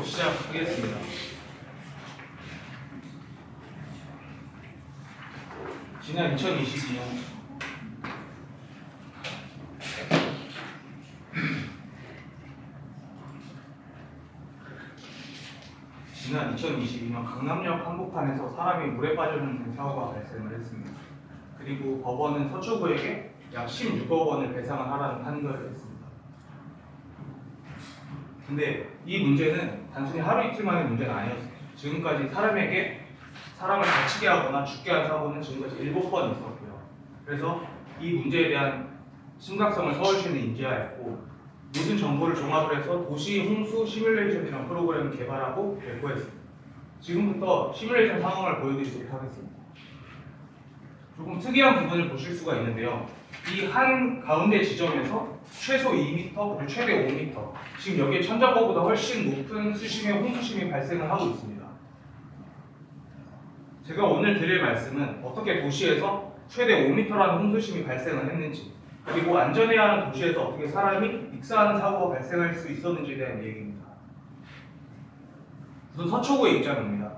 수업 시작하겠습니다. 지난 2022년 강남역 한복판에서 사람이 물에 빠져있는 사고가 발생을 했습니다. 그리고 법원은 서초구에게 약 16억 원을 배상을 하라는 판결을 했습니다. 근데 이 문제는 단순히 하루 이틀만의 문제는 아니었어요. 지금까지 사람을 다치게 하거나 죽게 한 사고는 지금까지 7번 있었고요. 그래서 이 문제에 대한 심각성을 서울시는 인지하였고 모든 정보를 종합을 해서 도시 홍수 시뮬레이션이라는 프로그램을 개발하고 발표했습니다. 지금부터 시뮬레이션 상황을 보여드리도록 하겠습니다. 조금 특이한 부분을 보실 수가 있는데요. 이 한 가운데 지점에서 최소 2m 그리고 최대 5m 지금 여기에 천장고보다 훨씬 높은 수심의 홍수심이 발생을 하고 있습니다. 제가 오늘 드릴 말씀은 어떻게 도시에서 최대 5m라는 홍수심이 발생을 했는지 그리고 안전해야 하는 도시에서 어떻게 사람이 익사하는 사고가 발생할 수 있었는지에 대한 얘기입니다. 우선 서초구의 입장입니다.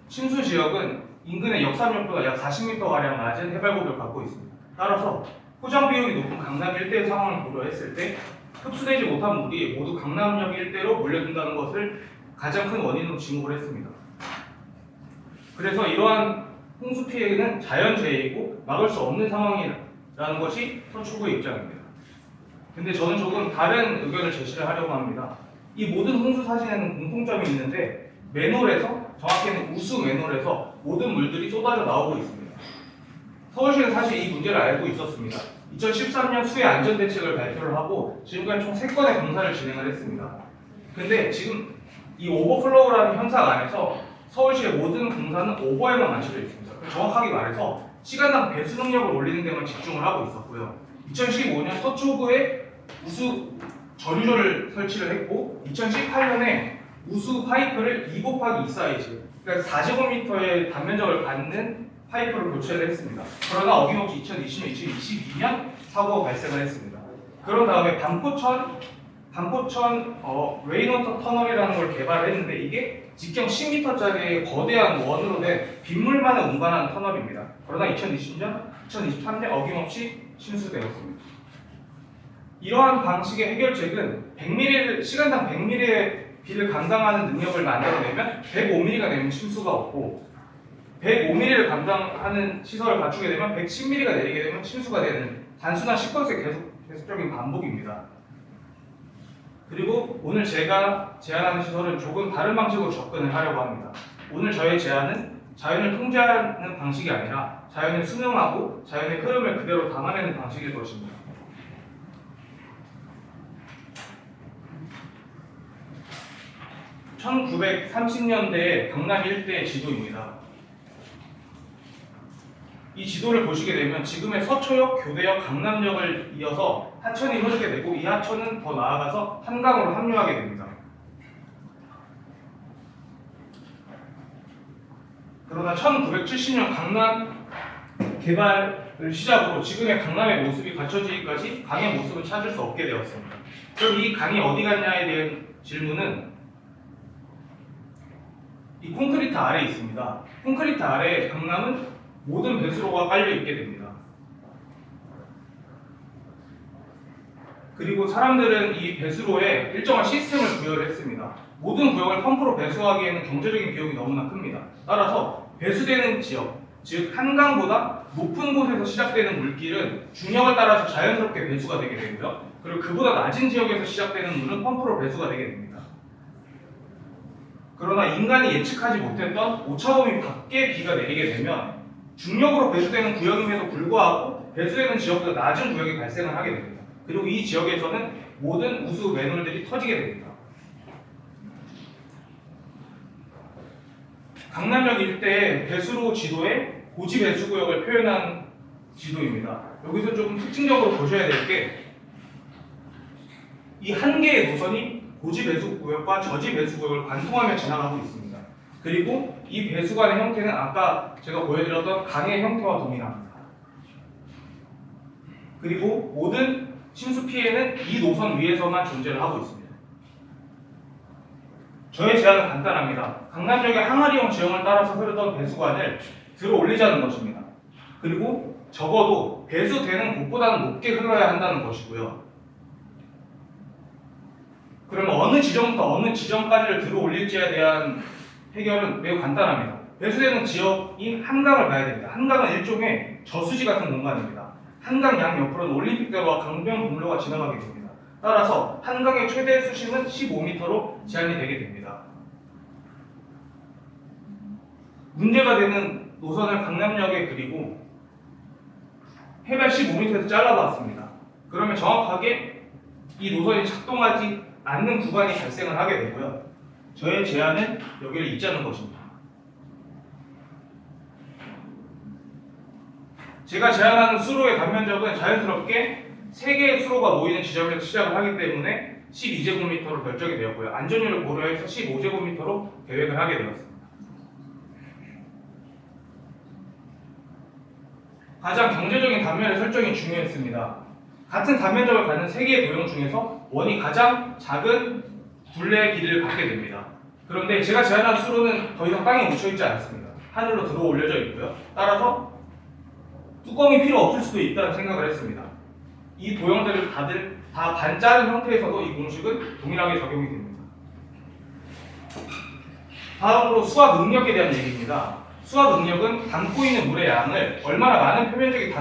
침수 지역은 인근의 역삼역보다 약 40m가량 낮은 해발고비를 갖고 있습니다. 따라서 포장 비율이 높은 강남 일대의 상황을 고려했을 때 흡수되지 못한 물이 모두 강남역 일대로 몰려든다는 것을 가장 큰 원인으로 지목을 했습니다. 그래서 이러한 홍수 피해는 자연재해이고 막을 수 없는 상황이라는 것이 서초구의 입장입니다. 근데 저는 조금 다른 의견을 제시를 하려고 합니다. 이 모든 홍수 사진에는 공통점이 있는데 맨홀에서, 정확히는 우수 맨홀에서 모든 물들이 쏟아져 나오고 있습니다. 서울시는 사실 이 문제를 알고 있었습니다. 2013년 수해 안전대책을 발표를 하고 지금까지 총 3건의 공사를 진행을 했습니다. 근데 지금 이 오버플로우라는 현상 안에서 서울시의 모든 공사는 오버에만 맞춰져 있습니다. 정확하게 말해서 시간당 배수 능력을 올리는 데만 집중을 하고 있었고요. 2015년 서초구에 우수 저류조를 설치를 했고 2018년에 우수 파이프를 2곱하기2 사이즈 그러니까 4제곱미터의 단면적을 갖는 파이프를 교체를 했습니다. 그러나 어김없이 2020년, 2022년 사고가 발생을 했습니다. 그런 다음에 반포천 레인워터 터널이라는 걸 개발했는데 이게 직경 10m짜리 거대한 원으로 된 빗물만을 운반하는 터널입니다. 그러나 2020년, 2023년 어김없이 침수되었습니다. 이러한 방식의 해결책은 시간당 100mm의 비를 감당하는 능력을 만들어내면 105mm가 되면 침수가 없고 105mm를 감당하는 시설을 갖추게 되면 110mm가 내리게 되면 침수가 되는 단순한 시퀀스의 계속적인 반복입니다. 그리고 오늘 제가 제안하는 시설은 조금 다른 방식으로 접근을 하려고 합니다. 오늘 저의 제안은 자연을 통제하는 방식이 아니라 자연을 순응하고 자연의 흐름을 그대로 담아내는 방식일 것입니다. (1930년대) 강남 일대의 지도입니다. 이 지도를 보시게 되면 지금의 서초역, 교대역, 강남역을 이어서 하천이 흐르게 되고 이 하천은 더 나아가서 한강으로 합류하게 됩니다. 그러나 1970년 강남 개발을 시작으로 지금의 강남의 모습이 갖춰지기까지 강의 모습을 찾을 수 없게 되었습니다. 그럼 이 강이 어디 갔냐에 대한 질문은 이 콘크리트 아래에 있습니다. 콘크리트 아래에 강남은 모든 배수로가 깔려 있게 됩니다. 그리고 사람들은 이 배수로에 일정한 시스템을 부여를 했습니다. 모든 구역을 펌프로 배수하기에는 경제적인 비용이 너무나 큽니다. 따라서 배수되는 지역, 즉 한강보다 높은 곳에서 시작되는 물길은 중력을 따라서 자연스럽게 배수가 되게 되고요. 그리고 그보다 낮은 지역에서 시작되는 물은 펌프로 배수가 되게 됩니다. 그러나 인간이 예측하지 못했던 오차범위 밖에 비가 내리게 되면 중력으로 배수되는 구역임에도 불구하고 배수되는 지역보다 낮은 구역이 발생을 하게 됩니다. 그리고 이 지역에서는 모든 우수 맨홀들이 터지게 됩니다. 강남역 일대의 배수로 지도에 고지 배수 구역을 표현한 지도입니다. 여기서 조금 특징적으로 보셔야 될 게 이 한 개의 노선이 고지 배수 구역과 저지 배수 구역을 관통하며 지나가고 있습니다. 그리고 이 배수관의 형태는 아까 제가 보여드렸던 강의 형태와 동일합니다. 그리고 모든 침수 피해는 이 노선 위에서만 존재를 하고 있습니다. 저의 제안은 간단합니다. 강남역의 항아리형 지형을 따라서 흐르던 배수관을 들어 올리자는 것입니다. 그리고 적어도 배수되는 곳보다는 높게 흘러야 한다는 것이고요. 그러면 어느 지점부터 어느 지점까지를 들어 올릴지에 대한 해결은 매우 간단합니다. 배수되는 지역인 한강을 봐야 됩니다. 한강은 일종의 저수지 같은 공간입니다. 한강 양 옆으로는 올림픽대로와 강변북로가 지나가게 됩니다. 따라서 한강의 최대 수심은 15m로 제한이 되게 됩니다. 문제가 되는 노선을 강남역에 그리고 해발 15m에서 잘라봤습니다. 그러면 정확하게 이 노선이 작동하지 않는 구간이 발생을 하게 되고요. 저의 제안은 여기를 잇자는 것입니다. 제가 제안하는 수로의 단면적은 자연스럽게 3개의 수로가 모이는 지점에서 시작을 하기 때문에 12제곱미터로 결정이 되었고요. 안전율을 고려해서 15제곱미터로 계획을 하게 되었습니다. 가장 경제적인 단면의 설정이 중요했습니다. 같은 단면적을 갖는 3개의 도형 중에서 원이 가장 작은 둘레의 길이를 갖게 됩니다. 그런데 제가 제안한 수로는 더 이상 땅에 묻혀있지 않습니다. 하늘로 들어 올려져 있고요. 따라서 뚜껑이 필요 없을 수도 있다는 생각을 했습니다. 이 도형들을 다들 다 반짜른 형태에서도 이 공식은 동일하게 적용이 됩니다. 다음으로 수압 능력에 대한 얘기입니다. 수압 능력은 담고 있는 물의 양을 얼마나 많은 표면적이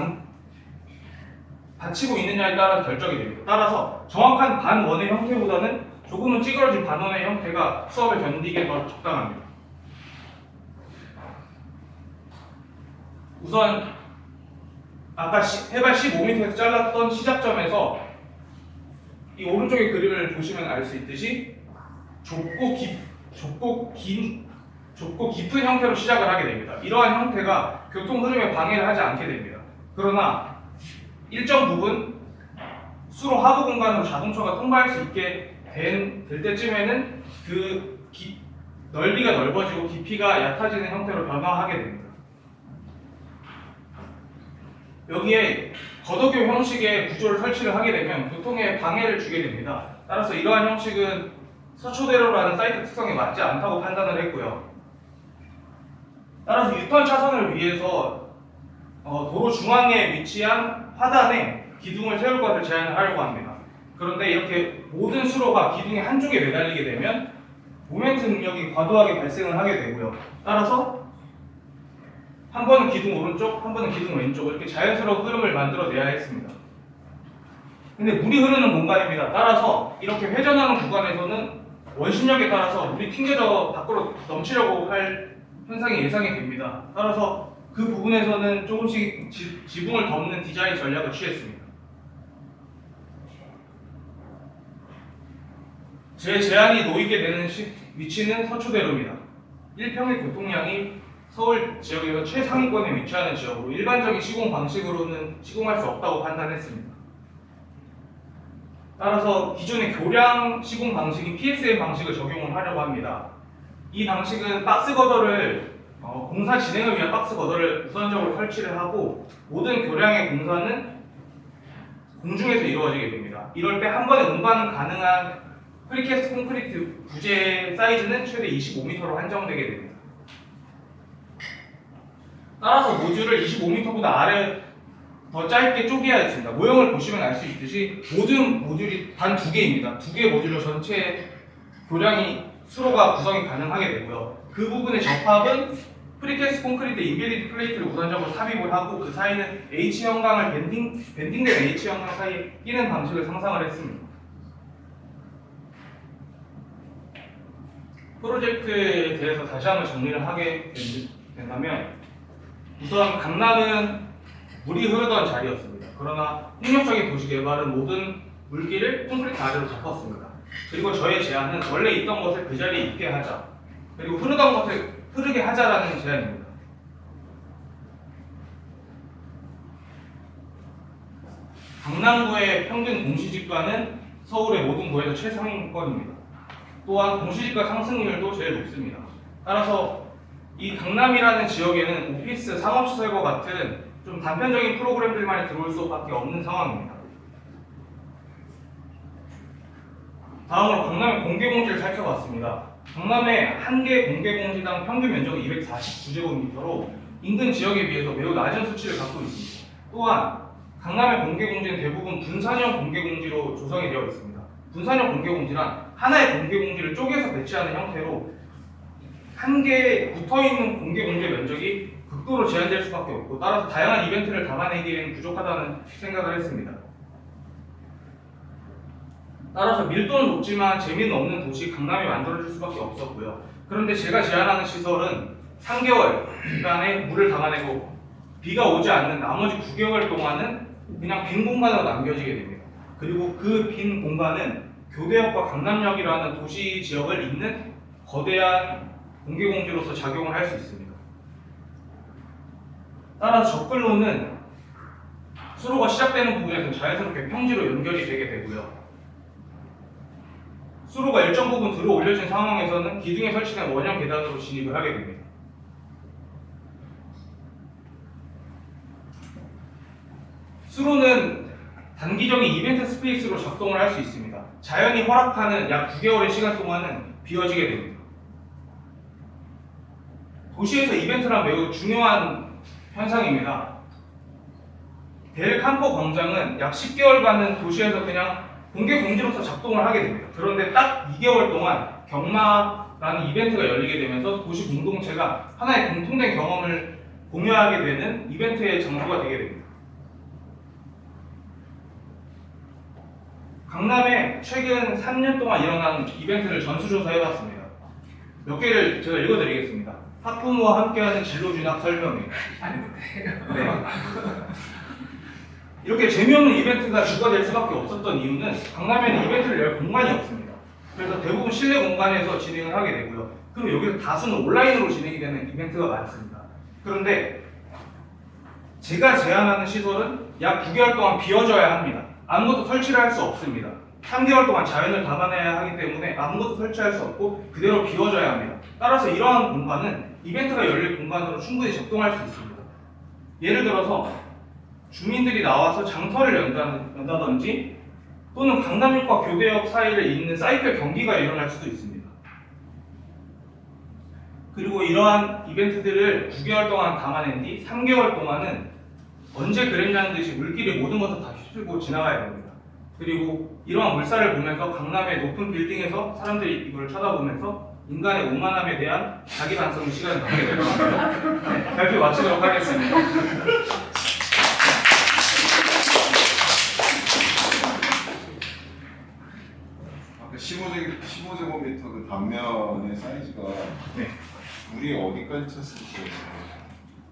받치고 있느냐에 따라 결정이 됩니다. 따라서 정확한 반원의 형태보다는 조금은 찌그러진 반원의 형태가 수압을 견디기에 더 적당합니다. 우선 아까 해발 15m에서 잘랐던 시작점에서 이 오른쪽의 그림을 보시면 알 수 있듯이 좁고 깊은 형태로 시작을 하게 됩니다. 이러한 형태가 교통 흐름에 방해를 하지 않게 됩니다. 그러나 일정 부분 수로 하부 공간으로 자동차가 통과할 수 있게 될 때쯤에는 그 넓이가 넓어지고 깊이가 얕아지는 형태로 변화하게 됩니다. 여기에 거도교 형식의 구조를 설치를 하게 되면 교통에 방해를 주게 됩니다. 따라서 이러한 형식은 서초대로라는 사이트 특성에 맞지 않다고 판단을 했고요. 따라서 유턴 차선을 위해서 도로 중앙에 위치한 화단에 기둥을 세울 것을 제안을 하려고 합니다. 그런데 이렇게 모든 수로가 기둥의 한쪽에 매달리게 되면 모멘트 능력이 과도하게 발생을 하게 되고요. 따라서 한 번은 기둥 오른쪽, 한 번은 기둥 왼쪽 이렇게 자연스러운 흐름을 만들어내야 했습니다. 근데 물이 흐르는 공간입니다. 따라서 이렇게 회전하는 구간에서는 원심력에 따라서 물이 튕겨져 밖으로 넘치려고 할 현상이 예상이 됩니다. 따라서 그 부분에서는 조금씩 지붕을 덮는 디자인 전략을 취했습니다. 제 제안이 놓이게 되는 위치는 서초대로입니다. 1평의 교통량이 서울 지역에서 최상위권에 위치하는 지역으로 일반적인 시공 방식으로는 시공할 수 없다고 판단했습니다. 따라서 기존의 교량 시공 방식인 PSM 방식을 적용을 하려고 합니다. 이 방식은 박스 거더를 공사 진행을 위한 박스 거더를 우선적으로 설치를 하고 모든 교량의 공사는 공중에서 이루어지게 됩니다. 이럴 때 한 번에 운반 가능한 프리캐스트 콘크리트 부재 사이즈는 최대 25m로 한정되게 됩니다. 따라서 모듈을 25m보다 아래 더 짧게 쪼개야 했습니다. 모형을 보시면 알 수 있듯이 모든 모듈이 단 2개입니다. 2개의 모듈로 전체 교량이 수로가 구성이 가능하게 되고요. 그 부분의 접합은 프리캐스트 콘크리트 인베디드 플레이트를 우선적으로 삽입을 하고 그 사이는 H형광을 밴딩된 H형광 사이에 끼는 방식을 상상을 했습니다. 프로젝트에 대해서 다시 한번 정리를 하게 된다면 우선 강남은 물이 흐르던 자리였습니다. 그러나 폭력적인 도시 개발은 모든 물길을 콘크리트 아래로 덮었습니다. 그리고 저의 제안은 원래 있던 것을 그 자리에 있게 하자. 그리고 흐르던 것을 흐르게 하자라는 제안입니다. 강남구의 평균 공시지가는 서울의 모든 구에서 최상위권입니다. 또한 공시지가 상승률도 제일 높습니다. 따라서 이 강남이라는 지역에는 오피스, 상업시설과 같은 좀 단편적인 프로그램들만이 들어올 수밖에 없는 상황입니다. 다음으로 강남의 공개공지를 살펴봤습니다. 강남의 한 개 공개 공지당 평균 면적은 249제곱미터로 인근 지역에 비해서 매우 낮은 수치를 갖고 있습니다. 또한 강남의 공개 공지는 대부분 분산형 공개 공지로 조성이 되어 있습니다. 분산형 공개 공지란 하나의 공개 공지를 쪼개서 배치하는 형태로 한 개에 붙어있는 공개 공지의 면적이 극도로 제한될 수밖에 없고 따라서 다양한 이벤트를 담아내기에는 부족하다는 생각을 했습니다. 따라서 밀도는 높지만 재미는 없는 도시 강남이 만들어질 수밖에 없었고요. 그런데 제가 제안하는 시설은 3개월 기간에 물을 담아내고 비가 오지 않는 나머지 9개월 동안은 그냥 빈 공간으로 남겨지게 됩니다. 그리고 그 빈 공간은 교대역과 강남역이라는 도시 지역을 잇는 거대한 공개공지로서 작용을 할 수 있습니다. 따라서 접근로는 수로가 시작되는 부분에서 자연스럽게 평지로 연결이 되게 되고요. 수로가 일정 부분 들어 올려진 상황에서는 기둥에 설치된 원형 계단으로 진입을 하게 됩니다. 수로는 단기적인 이벤트 스페이스로 작동을 할 수 있습니다. 자연이 허락하는 약 9개월의 시간 동안은 비워지게 됩니다. 도시에서 이벤트란 매우 중요한 현상입니다. 델 캠포 광장은 약 10개월간은 도시에서 그냥 공개 공지로서 작동을 하게 됩니다. 그런데 딱 2개월 동안 경마라는 이벤트가 열리게 되면서 도시 공동체가 하나의 공통된 경험을 공유하게 되는 이벤트의 장소가 되게 됩니다. 강남에 최근 3년 동안 일어난 이벤트를 전수조사해봤습니다. 몇 개를 제가 읽어드리겠습니다. 학부모와 함께하는 진로진학 설명회. 네. 이렇게 재미없는 이벤트가 주가 될 수밖에 없었던 이유는 강남에는 이벤트를 열 공간이 없습니다. 그래서 대부분 실내 공간에서 진행을 하게 되고요. 그리고 여기서 다수는 온라인으로 진행이 되는 이벤트가 많습니다. 그런데 제가 제안하는 시설은 약 9개월 동안 비워져야 합니다. 아무것도 설치를 할 수 없습니다. 3개월 동안 자연을 담아내야 하기 때문에 아무것도 설치할 수 없고 그대로 비워져야 합니다. 따라서 이러한 공간은 이벤트가 열릴 공간으로 충분히 작동할 수 있습니다. 예를 들어서 주민들이 나와서 장터를 연다든지 또는 강남역과 교대역 사이를 잇는 사이클 경기가 일어날 수도 있습니다. 그리고 이러한 이벤트들을 9개월 동안 담아낸 뒤 3개월 동안은 언제 그랬냐는 듯이 물길이 모든 것을 다 휩쓸고 지나가야 됩니다. 그리고 이러한 물살을 보면서 강남의 높은 빌딩에서 사람들이 이걸 쳐다보면서 인간의 오만함에 대한 자기 반성 시간을 갖게 될 것 같아요. 네, 발표 마치도록 하겠습니다. 아까 15제곱미터 그 단면의 사이즈가 네. 물이 어디까지 찼을지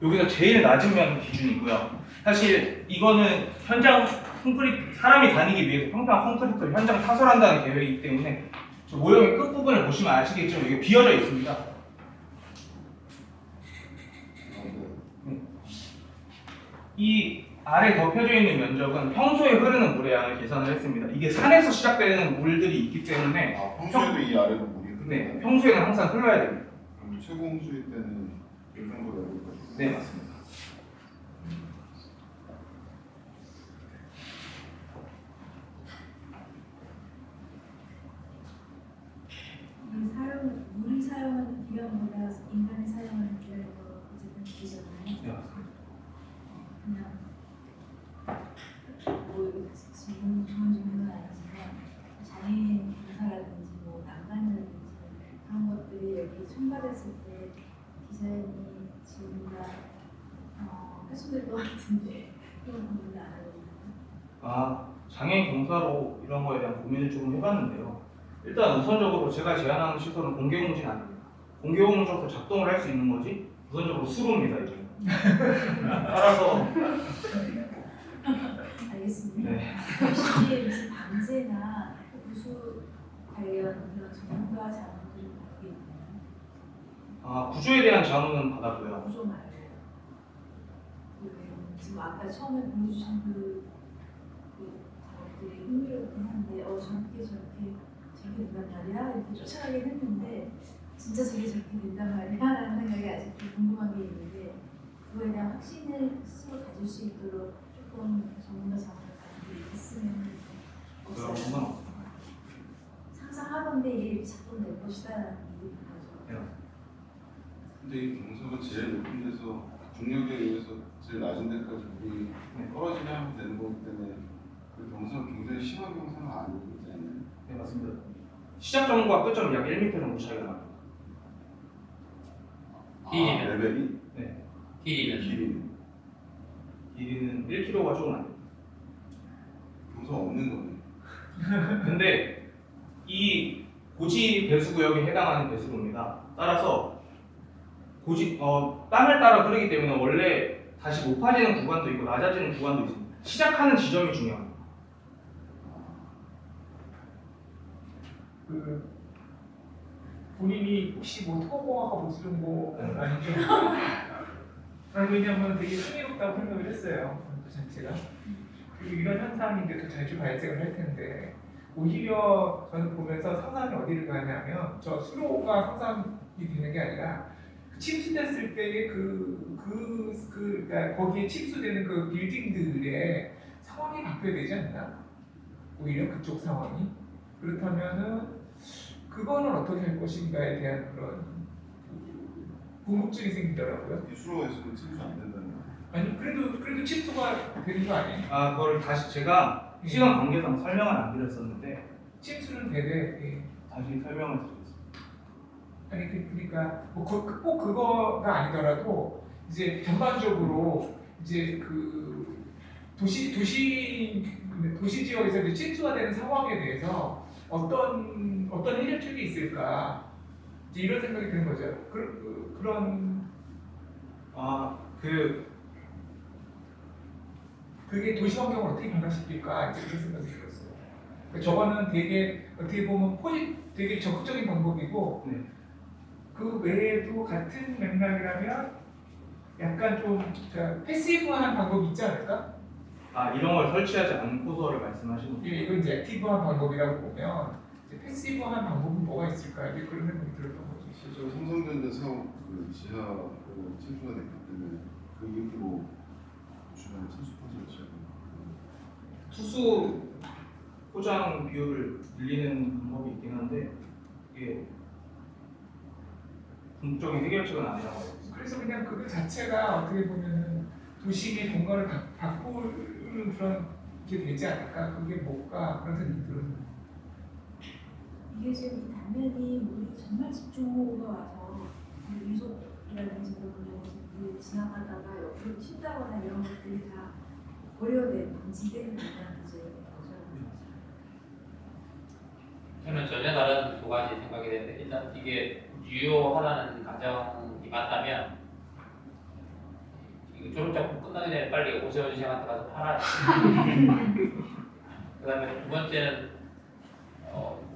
여기서 제일 낮은 면 기준이고요. 사실 이거는 현장 콘크리트, 사람이 다니기 위해서 평평한 콘크리트를 현장 타설한다는 계획이기 때문에 저 모형의 끝부분을 보시면 아시겠지만 이게 비어져 있습니다. 이 아래 덮여져 있는 면적은 평소에 흐르는 물의 양을 계산을 했습니다. 이게 산에서 시작되는 물들이 있기 때문에 평소에도 이 아래로 물이 네, 평소에는 항상 흘러야 됩니다. 그럼 최고 홍수일 때는 이 정도 레벨 거죠? 네, 맞습니다. 물이 사용하는 기관보다 인간이 사용하는 기관이 더 어쨌든 기잖아요. 네, 맞습니다. 그냥 뭐 지금 좋은 질문은 아니지만 장애인 공사라든지 뭐 난간이라든지 그런 것들이 여기 첨가됐을 때 디자인이 지금보다 훼손될 것 같은데 그런 고민을 안 하거든요. 장애인 공사로 이런 거에 대한 고민을 조금 해봤는데요. 일단 우선적으로 제가 제안하는 시설은 공개공지는 아닙니다. 공개공지로서 작동을 할 수 있는 거지 우선적으로 수로입니다. 이제. 따라서 알겠습니다. 네. 혹시 무슨 방제나 구수 관련 그런 전문가 자문들이 받고 있나요? 구조에 대한 자문은 받았고요. 구조 말고 지금 아까 처음에 보여주신 그 작업들이 흥미롭긴 한데 저렇게 된단 말이야 이렇게 쫓아가긴 했는데 진짜 저게 저렇게 된단 말이야 라는 생각이 아직도 궁금한 게 있는데 그거에 대한 확신을 스스로 가질 수 있도록 조금 전문가 자문을 가지고 있으면 그런 건 없어요. 상상하고 하건대 이게 작동될 것이다라는 믿음인 거죠. 근데 이 경사가 제일 높은 데서 중력에 의해서 제일 낮은 데까지 물이 떨어지냐 하면 되는 거기 때문에 그 경사가 굉장히 심한 경사가 아니지 않나요? 네, 맞습니다. 시작점과 끝점 약 1m 정도 차이가 납니다. 길이는? 레벨이? 네, 길이는 길이는 1km가 조금 안 됩니다. 경사 없는 거네. 근데 이 고지 배수구역에 해당하는 배수로입니다. 따라서 땅을 따라 흐르기 때문에 원래 다시 높아지는 구간도 있고 낮아지는 구간도 있습니다. 시작하는 지점이 중요합니다. 그 본인이 혹시 뭐 토공학과 보시는 거 아니죠? 아니 왜냐면 되게 흥미롭다고 생각을 했어요. 그 자체가. 그리고 이런 현상인데 더 자주 발생을 할 텐데 오히려 저는 보면서 상상이 어디를 가냐면 저 수로가 상상이 되는 게 아니라 침수됐을 때의 그러니까 거기에 침수되는 그 빌딩들의 상황이 바뀌어야 되지 않나? 오히려 그쪽 상황이 그렇다면은 그거는 어떻게 할 것인가에 대한 그런 궁금증이 생기더라고요. 이 수로가 있으면 침수 안 된다는 거. 아니 그래도 침수가 되는 거 아니에요? 그거를 다시 제가 시간 관계상 설명을 안 드렸었는데 침수는 되되 예. 다시 설명을 드리겠습니다. 아니 그러니까 뭐 꼭 그거가 아니더라도 이제 전반적으로 이제 그 도시 지역에서 이제 침수가 되는 상황에 대해서 어떤 해결책이 있을까 이제 이런 생각이 드는 거죠. 그런 그게 도시 환경을 어떻게 변화시킬까 이제 그런 생각이 들었어요. 그러니까 저거는 되게 어떻게 보면 되게 적극적인 방법이고 네. 그 외에도 같은 맥락이라면 약간 좀 패시브한 방법이 있지 않을까? 이런 걸 설치하지 않고서를 말씀하시는 거예요? 이건 이제 액티브한 방법이라고 보면 이제 패시브한 방법은 뭐가 있을까? 이제 그런 생각이 들었던 거죠. 실제로 삼성전자 사업 그 지하로 침수가 됐기 때문에 그 이후로 주변에 침수 포지를 취하고 투수 포장 비율을 늘리는 방법이 있긴 한데 이게 궁극적인 해결책은 아니라고 해요. 그래서 그냥 그거 자체가 어떻게 보면은 도시의 공간을 바꾸는 그런 게 되지 않을까? 그게 뭘까? 그런 생각이 들어요. 이게 지금 이 단면이 물이 정말 집중호우가 와서 유속이라든지 그런 지나가다가 옆으로 튄다거나 이런 것들이 다 고려된 방지되는 문제인 거죠. 저는 전혀 다른 두 가지 생각이 되는데 일단 이게 유효하다는 가정이 맞다면 이거 졸업작품 끝나기 전에 빨리 오세훈 선생한테 가서 팔아야 그 다음에 두 번째는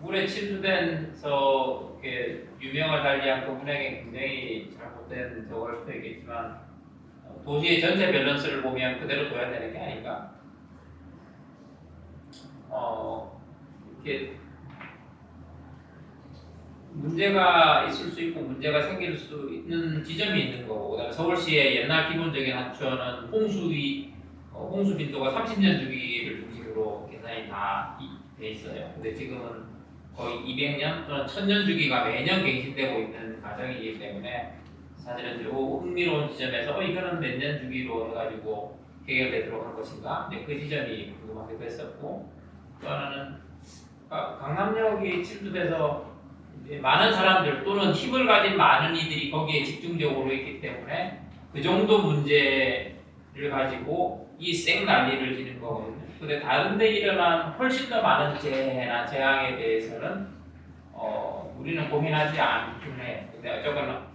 물에 침수돼서 이렇게 유명을 달리한 그 문양이 굉장히 잘못된 저걸 수도 있겠지만 도시의 전체 밸런스를 보면 그대로 둬야 되는 게 아닌가. 이렇게 문제가 있을 수 있고 문제가 생길 수 있는 지점이 있는 거고, 그다음에 서울시의 옛날 기본적인 하천은 홍수 빈도가 30년 주기를 중심으로 계산이 다 돼 있어요. 근데 지금은 거의 200년 또는 1000년 주기가 매년 갱신되고 있는 과정이기 때문에 사실은 요 흥미로운 지점에서 이거는 몇 년 주기로 해가지고 해결되도록 할 것인가? 네, 그 지점이 궁금하기도 했었고, 또 하나는 강남역이 침수돼서 많은 사람들 또는 힘을 가진 많은 이들이 거기에 집중적으로 있기 때문에 그 정도 문제를 가지고 이 쌩 난리를 지는 거거든요. 근데 다른 데 일어난 훨씬 더 많은 재해나 재앙에 대해서는 우리는 고민하지 않긴 해. 근데 어쨌거나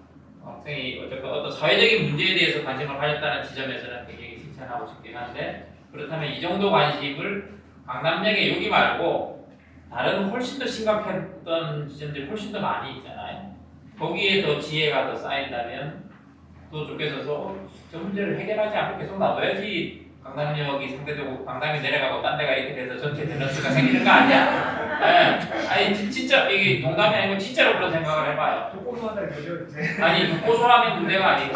학생이 어떤 사회적인 문제에 대해서 관심을 가졌다는 지점에서는 굉장히 칭찬하고 싶긴 한데, 그렇다면 이 정도 관심을 강남역에 여기 말고 다른 훨씬 더 심각했던 지점들이 훨씬 더 많이 있잖아요. 거기에 더 지혜가 더 쌓인다면 또 좋겠어서 저 문제를 해결하지 않고 계속 놔둬야지 강남역이 상대적으로 강남이 내려가고 딴 데가 이렇게 돼서 전체 밸런스가 생기는 거 아니야? 네. 아니 진짜 이게 농담이 아니고 진짜로 그런 생각을 해봐요. 고소하다 이거죠 이제. 아니 고소함이 문제가 아니고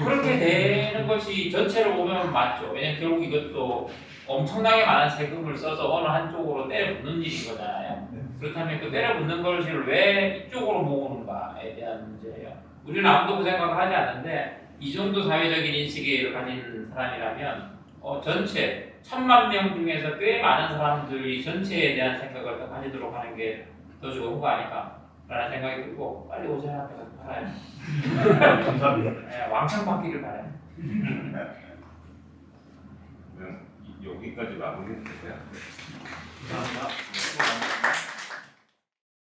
그렇게 되는 것이 전체로 보면 맞죠. 왜냐면 결국 이것도 엄청나게 많은 세금을 써서 어느 한쪽으로 때려붓는 일인 거잖아요. 그렇다면 그 때려붙는 것을 왜 이쪽으로 모으는가에 대한 문제예요. 우리는 아무도 그 생각을 하지 않는데 이 정도 사회적인 인식을 가진 사람이라면 전체 1000만 명 중에서 꽤 많은 사람들이 전체에 대한 생각을 더 가지도록 하는 게 더 좋은 거 아닐까 라는 생각이 들고 빨리 오세요. 바라요. 감사합니다. 네, 왕창 받기를 바라요. 그러면 여기까지 마무리해도 될까요? 감사합니다.